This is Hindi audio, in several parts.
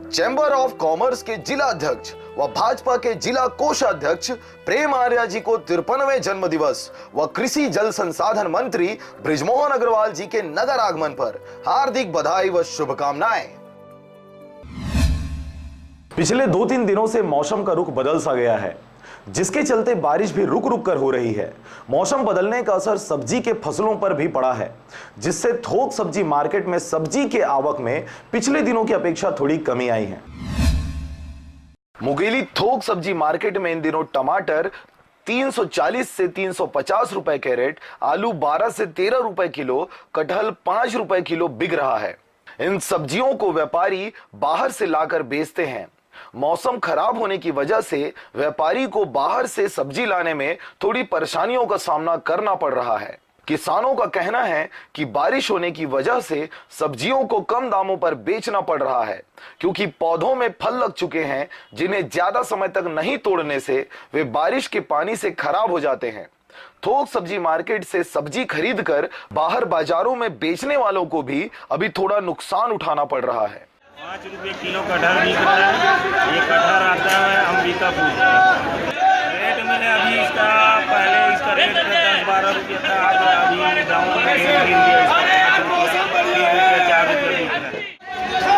चैम्बर ऑफ कॉमर्स के जिला अध्यक्ष व भाजपा के जिला कोषाध्यक्ष प्रेम आर्या जी को 53वें जन्म दिवस व कृषि जल संसाधन मंत्री बृजमोहन अग्रवाल जी के नगर आगमन पर हार्दिक बधाई व शुभकामनाएं। पिछले 2-3 दिनों से मौसम का रुख बदल सा गया है, जिसके चलते बारिश भी रुक रुक कर हो रही है। मौसम बदलने का असर सब्जी के फसलों पर भी पड़ा है, जिससे थोक सब्जी मार्केट में सब्जी के आवक में पिछले दिनों की अपेक्षा थोड़ी कमी आई है। मुंगेली थोक सब्जी मार्केट में इन दिनों टमाटर 340 से 350 रुपए कैरेट, आलू 12 से 13 रुपए किलो, कटहल 5 रुपए किलो बिक रहा है। इन सब्जियों को व्यापारी बाहर से लाकर बेचते हैं। मौसम खराब होने की वजह से व्यापारी को बाहर से सब्जी लाने में थोड़ी परेशानियों का सामना करना पड़ रहा है। किसानों का कहना है कि बारिश होने की वजह से सब्जियों को कम दामों पर बेचना पड़ रहा है, क्योंकि पौधों में फल लग चुके हैं, जिन्हें ज्यादा समय तक नहीं तोड़ने से वे बारिश के पानी से खराब हो जाते हैं। थोक सब्जी मार्केट से सब्जी खरीद कर बाहर बाजारों में बेचने वालों को भी अभी थोड़ा नुकसान उठाना पड़ रहा है। 5 रुपये किलो कटहल बिक रहा है। ये कटहल आता है अम्बिकापुर रेट मैंने अभी इसका पहले इसका रेट 10-12 रुपये था, आज अभी गाँव में रेट गिर गया 4 रुपये बिक रहा है।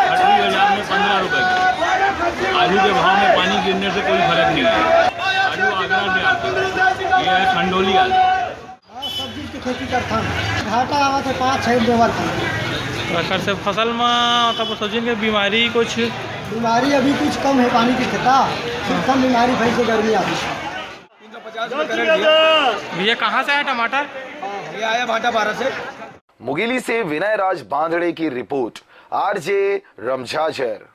हटरी बाजार में 15 रुपये। आलू के भाव में पानी गिरने से कोई फर्क नहीं है। आलू आगरा में आता है, ये है खंडोली आलू। सब्जी की खेती करता हूँ, घाटा आवा तो 5-6 देवर था। प्रकार से फसल में तब सोचें कि बीमारी बीमारी अभी कुछ कम है, पानी की खेता कम बीमारी भई से गर्मी आ रही। 350 भैया कहाँ से आया टमाटर? ये आया भाटा 12 से। मुंगेली से विनय राज बांधड़े की रिपोर्ट, आरजे रमझाझर।